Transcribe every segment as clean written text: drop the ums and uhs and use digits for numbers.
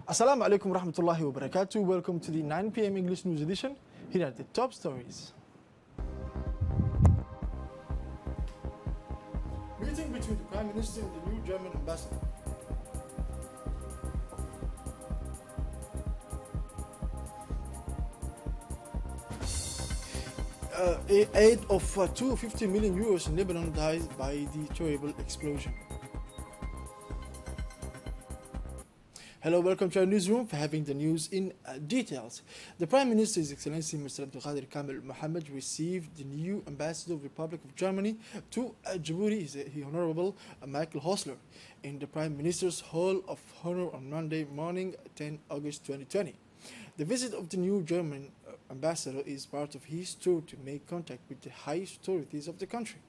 Assalamu alaikum rahmatullahi wa barakatuh. Welcome to the 9 p.m. English News Edition. Here are the top stories. Meeting between the Prime Minister and the new German ambassador. 8 of 250 million euros in Lebanon died by the terrible explosion. Hello, welcome to our newsroom for having the news in details. The Prime Minister, His Excellency Mr. Abdulqadir Kamil Mohammed, received the new Ambassador of the Republic of Germany to Djibouti, His Honorable Michael Hosler, in the Prime Minister's Hall of Honor on Monday morning, 10 August 2020. The visit of the new German ambassador is part of his tour to make contact with the highest authorities of the country.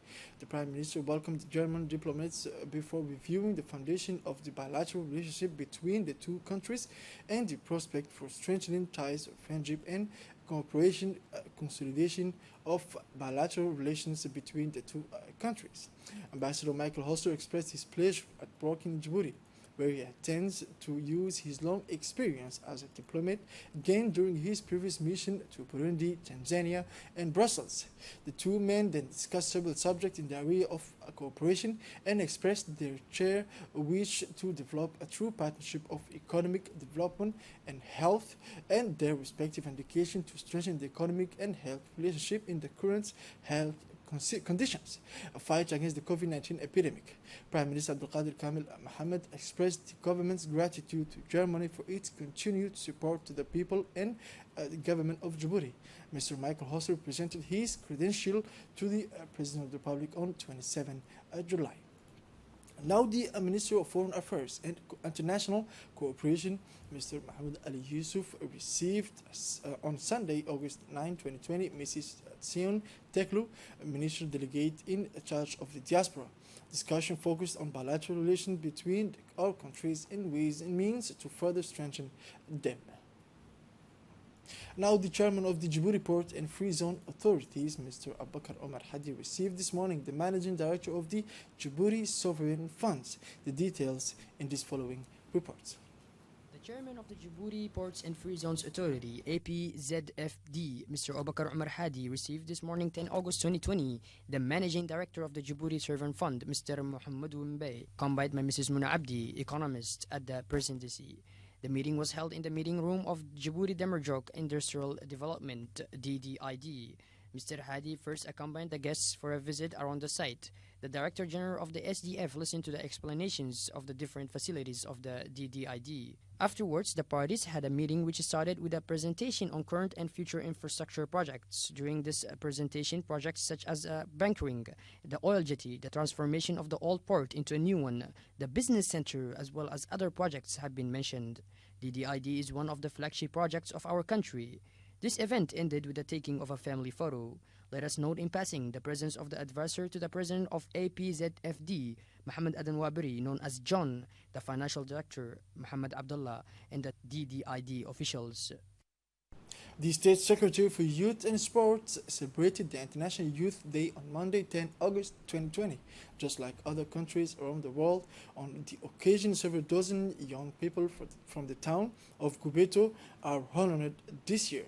The Prime Minister welcomed the German diplomats before reviewing the foundation of the bilateral relationship between the two countries and the prospect for strengthening ties of friendship and cooperation, consolidation of bilateral relations between the two countries. Ambassador Michael Hosler expressed his pleasure at working in Djibouti, where he intends to use his long experience as a diplomat gained during his previous mission to Burundi, Tanzania, and Brussels. The two men then discussed several subjects in the area of cooperation and expressed their shared wish to develop a true partnership of economic development and health, and their respective indication to strengthen the economic and health relationship in the current health conditions, a fight against the COVID-19 epidemic. Prime Minister Abdulqadir Kamil Mohammed expressed the government's gratitude to Germany for its continued support to the people and the government of Djibouti. Mr. Michael Hosler presented his credential to the President of the Republic on 27 July. Now the Minister of Foreign Affairs and International Cooperation, Mr. Mohammed Ali Yusuf, received on Sunday, August 9, 2020, Mrs. Sion Teklu, Minister Delegate in charge of the diaspora. Discussion focused on bilateral relations between our countries and ways and means to further strengthen them. Now, the chairman of the Djibouti Port and Free Zone Authorities, Mr. Abubakar Omar Hadi, received this morning the managing director of the Djibouti Sovereign Funds. The details in this following report. The chairman of the Djibouti Ports and Free Zones Authority, APZFD, Mr. Abubakar Omar Hadi, received this morning, 10 August 2020, the managing director of the Djibouti Sovereign Fund, Mr. Mohamedou Mbaye, accompanied by Mrs. Muna Abdi, economist at the presidency. The meeting was held in the meeting room of Djibouti Demerjok Industrial Development, DDID. Mr. Hadi first accompanied the guests for a visit around the site. The Director General of the SDF listened to the explanations of the different facilities of the DDID. Afterwards, the parties had a meeting which started with a presentation on current and future infrastructure projects. During this presentation, projects such as bunkering, the oil jetty, the transformation of the old port into a new one, the business center, as well as other projects have been mentioned. DDID is one of the flagship projects of our country. This event ended with the taking of a family photo. Let us note in passing the presence of the advisor to the president of APZFD, Mohammed Adan Wabiri, known as John, the financial director, Muhammad Abdullah, and the DDID officials. The State Secretary for Youth and Sports celebrated the International Youth Day on Monday, 10 August 2020. Just like other countries around the world, on the occasion, several dozen young people from the town of Gubeto are honored this year.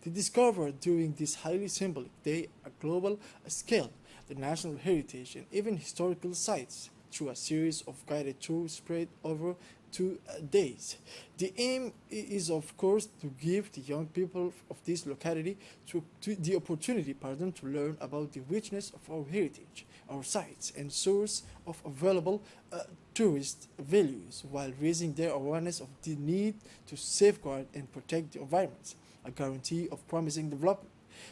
They discovered during this highly symbolic day a global scale, the national heritage, and even historical sites through a series of guided tours spread over 2 days. The aim is, of course, to give the young people of this locality the opportunity to learn about the richness of our heritage, our sites, and source of available tourist values, while raising their awareness of the need to safeguard and protect the environment, a guarantee of promising development.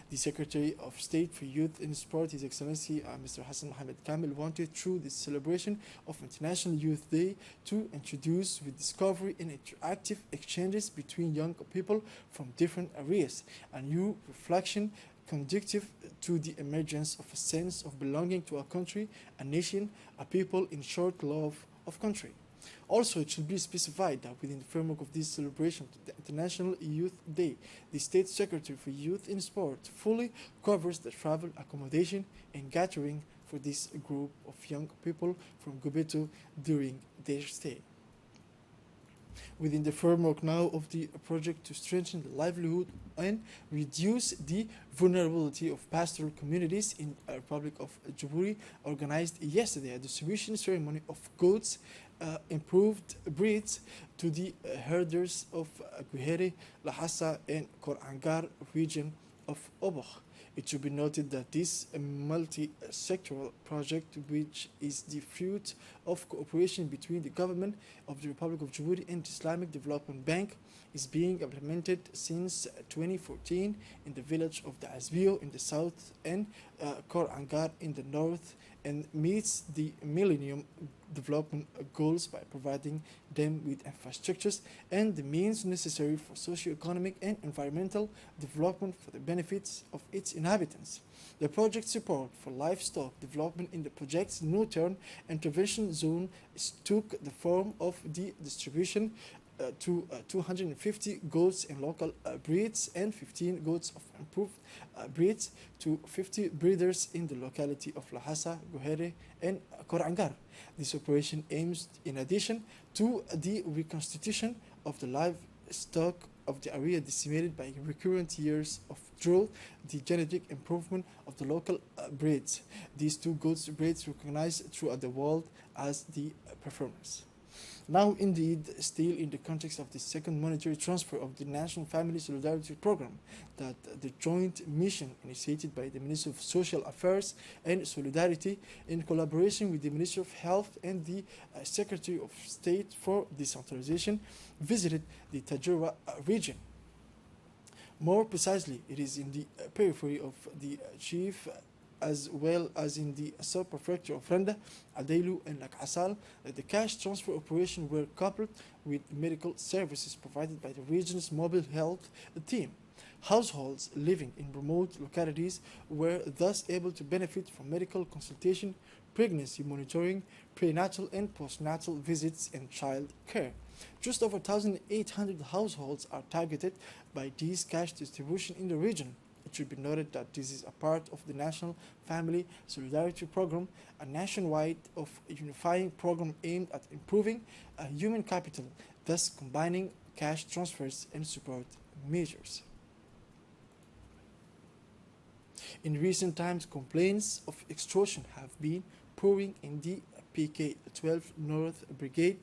The Secretary of State for Youth and Sport, His Excellency Mr. Hassan Mohamed Kamil, wanted through this celebration of International Youth Day to introduce with discovery and interactive exchanges between young people from different areas, a new reflection conducive to the emergence of a sense of belonging to a country, a nation, a people, in short, love of country. Also, it should be specified that within the framework of this celebration, the International Youth Day, the State Secretary for Youth in Sport fully covers the travel, accommodation, and gathering for this group of young people from Gubeto during their stay. within the framework now of the project to strengthen the livelihood and reduce the vulnerability of pastoral communities in the Republic of Djibouti, organized yesterday a distribution ceremony of goats, improved breeds to the herders of Guhere, Lhasa, and Korangar region of Obokh. It should be noted that this multi-sectoral project, which is the fruit of cooperation between the government of the Republic of Djibouti and the Islamic Development Bank, is being implemented since 2014 in the village of the Azbio in the south and Kor Angar in the north, and meets the Millennium Development Goals by providing them with infrastructures and the means necessary for socio-economic and environmental development for the benefits of its inhabitants. The project support for livestock development in the project's Northern Intervention Zone took the form of the distribution to 250 goats in local breeds and 15 goats of improved breeds to 50 breeders in the locality of Lhasa, Guhere, and Korangar. This operation aims, in addition to the reconstitution of the livestock of the area decimated by recurrent years of drought, the genetic improvement of the local breeds. These two goats breeds recognized throughout the world as the performers. Now, indeed, still in the context of the second monetary transfer of the National Family Solidarity Program, that the joint mission initiated by the Ministry of Social Affairs and Solidarity in collaboration with the Ministry of Health and the Secretary of State for Decentralization visited the Tajura region. More precisely, it is in the periphery of the chief as well as in the sub-prefecture of Renda, Adailu, and Lakasal, that the cash transfer operation were coupled with medical services provided by the region's mobile health team. Households living in remote localities were thus able to benefit from medical consultation, pregnancy monitoring, prenatal and postnatal visits, and child care. Just over 1,800 households are targeted by these cash distribution in the region. It should be noted that this is a part of the National Family Solidarity Program, a nationwide of unifying program aimed at improving human capital, thus combining cash transfers and support measures. In recent times, complaints of extortion have been pouring in the PK-12 North Brigade.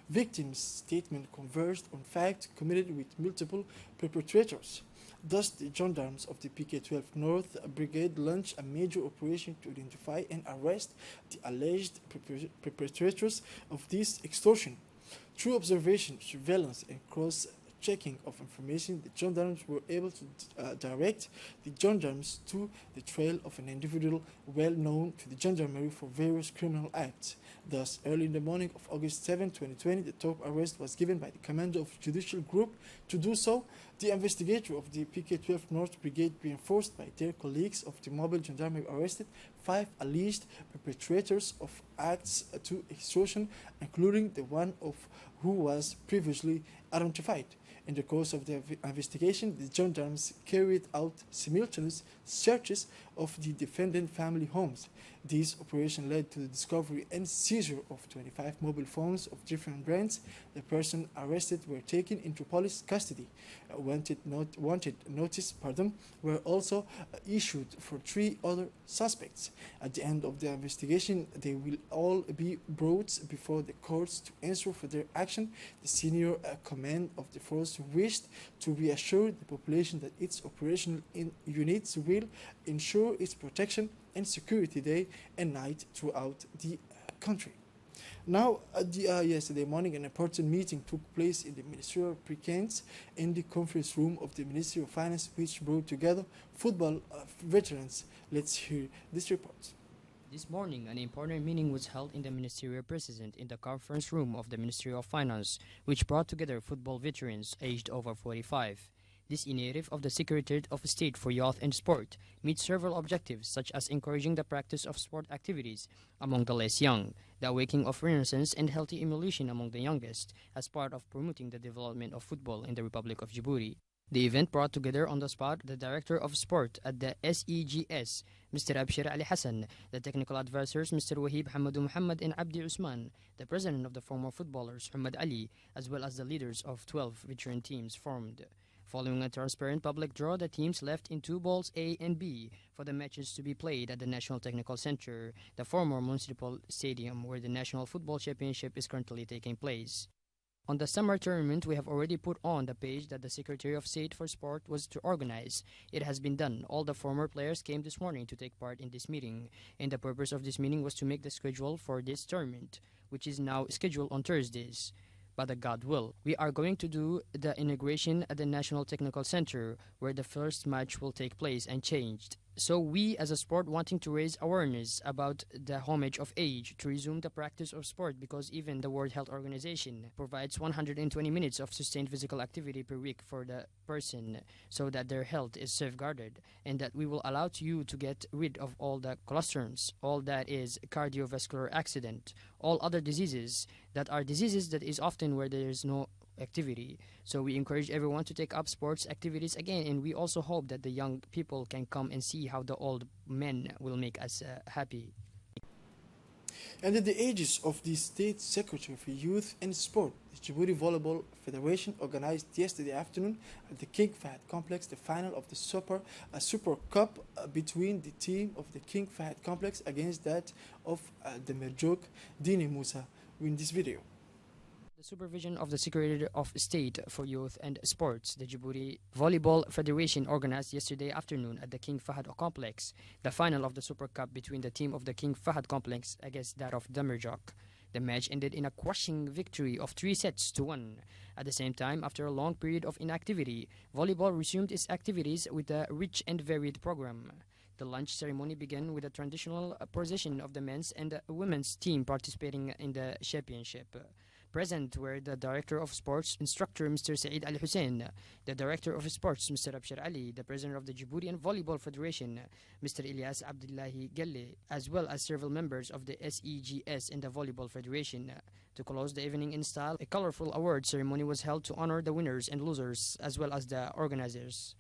Victims' statement converged on facts committed with multiple perpetrators. Thus, the gendarmes of the PK-12 North Brigade launched a major operation to identify and arrest the alleged perpetrators of this extortion. Through observation, surveillance, and cross-checking of information, the gendarmes were able to direct the gendarmes to the trail of an individual well known to the gendarmerie for various criminal acts. Thus, early in the morning of August 7, 2020, the top arrest was given by the commander of the judicial group. To do so, the investigator of the PK-12 North Brigade, reinforced by their colleagues of the mobile gendarmerie, arrested 5 alleged perpetrators of acts to extortion, including the one of who was previously identified. In the course of the investigation, the gendarmes carried out simultaneous searches of the defendant family homes. This operation led to the discovery and seizure of 25 mobile phones of different brands. The persons arrested were taken into police custody. Wanted notice were also issued for 3 other suspects. At the end of the investigation, they will all be brought before the courts to answer for their action. The senior command of the force wished to reassure the population that its operational units will ensure its protection and security day and night throughout the country. Now, yesterday morning, an important meeting took place in the ministerial precincts in the conference room of the Ministry of Finance, which brought together football veterans. Let's hear this report. This morning, an important meeting was held in the ministerial president in the conference room of the Ministry of Finance, which brought together football veterans aged over 45. This initiative of the Secretariat of State for Youth and Sport meets several objectives, such as encouraging the practice of sport activities among the less young, the awakening of renaissance and healthy emulation among the youngest, as part of promoting the development of football in the Republic of Djibouti. The event brought together on the spot the Director of Sport at the SEGS, Mr. Abshir Ali Hassan, the technical advisors Mr. Wahib Hamadou Muhammad and Abdi Usman, the president of the former footballers Ahmad Ali, as well as the leaders of 12 veteran teams formed. Following a transparent public draw, the teams left in two balls A and B for the matches to be played at the National Technical Center, the former municipal stadium where the National Football Championship is currently taking place. On the summer tournament, we have already put on the page that the Secretary of State for Sport was to organize. It has been done. All the former players came this morning to take part in this meeting, and the purpose of this meeting was to make the schedule for this tournament, which is now scheduled on Thursdays. By the God will, we are going to do the inauguration at the National Technical Center, where the first match will take place and changed. So we as a sport wanting to raise awareness about the homage of age to resume the practice of sport, because even the World Health Organization provides 120 minutes of sustained physical activity per week for the person so that their health is safeguarded, and that we will allow you to get rid of all the cholesterol, all that is cardiovascular accident, all other diseases that are diseases that is often where there is no activity. So we encourage everyone to take up sports activities again, and we also hope that the young people can come and see how the old men will make us happy. And at the aegis of the State Secretary for Youth and Sport, the Djibouti Volleyball Federation organized yesterday afternoon at the King Fahd Complex the final of the Super Cup between the team of the King Fahd Complex against that of the Merjouk Dini Musa in this video. The supervision of the Secretary of State for Youth and Sports, the Djibouti Volleyball Federation organized yesterday afternoon at the King Fahd Complex the final of the Super Cup between the team of the King Fahd Complex against that of Damerjok. The match ended in a crushing victory of 3-1. At the same time, after a long period of inactivity, volleyball resumed its activities with a rich and varied program. The lunch ceremony began with a traditional procession of the men's and the women's team participating in the championship. Present were the Director of Sports, Instructor Mr. Saeed Al Hussein, the Director of Sports, Mr. Abshir Ali, the President of the Djiboutian Volleyball Federation, Mr. Ilyas Abdullahi Gelle, as well as several members of the SEGS and the Volleyball Federation. To close the evening in style, a colorful award ceremony was held to honor the winners and losers, as well as the organizers.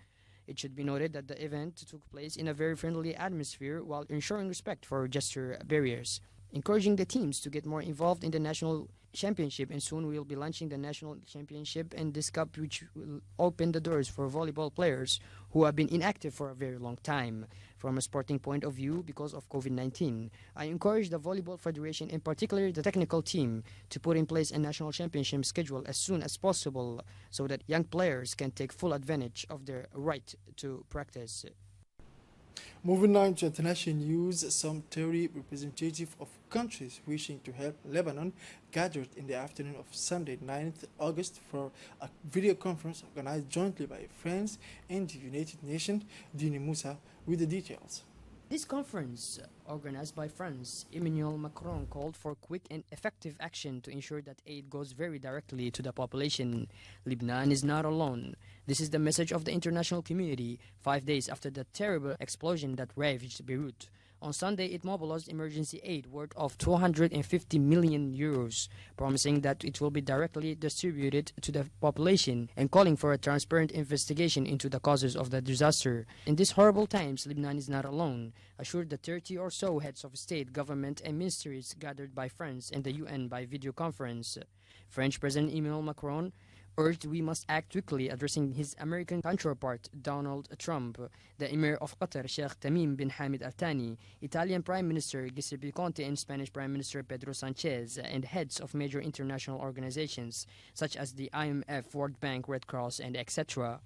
It should be noted that the event took place in a very friendly atmosphere while ensuring respect for gesture barriers, encouraging the teams to get more involved in the national championship, and soon we will be launching the national championship and this cup, which will open the doors for volleyball players who have been inactive for a very long time from a sporting point of view because of COVID-19. I encourage the Volleyball Federation, in particular the technical team, to put in place a national championship schedule as soon as possible so that young players can take full advantage of their right to practice. Moving on to international news, some 30 representatives of countries wishing to help Lebanon gathered in the afternoon of Sunday, 9th August, for a video conference organized jointly by France and the United Nations. Dini Musa with the details. This conference, organized by France, Emmanuel Macron called for quick and effective action to ensure that aid goes very directly to the population. Lebanon is not alone. This is the message of the international community 5 days after the terrible explosion that ravaged Beirut. On Sunday, it mobilized emergency aid worth of 250 million euros, promising that it will be directly distributed to the population and calling for a transparent investigation into the causes of the disaster. In these horrible times, Lebanon is not alone, assured the 30 or so heads of state, government, and ministries gathered by France and the UN by video conference. French President Emmanuel Macron urged we must act quickly, addressing his American counterpart Donald Trump, the Emir of Qatar Sheikh Tamim bin Hamid Al Thani, Italian Prime Minister Giuseppe Conte, and Spanish Prime Minister Pedro Sanchez, and heads of major international organizations such as the IMF, World Bank, Red Cross, and etc.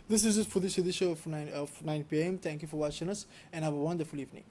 This is it for this edition of 9 p.m. Thank you for watching us and have a wonderful evening.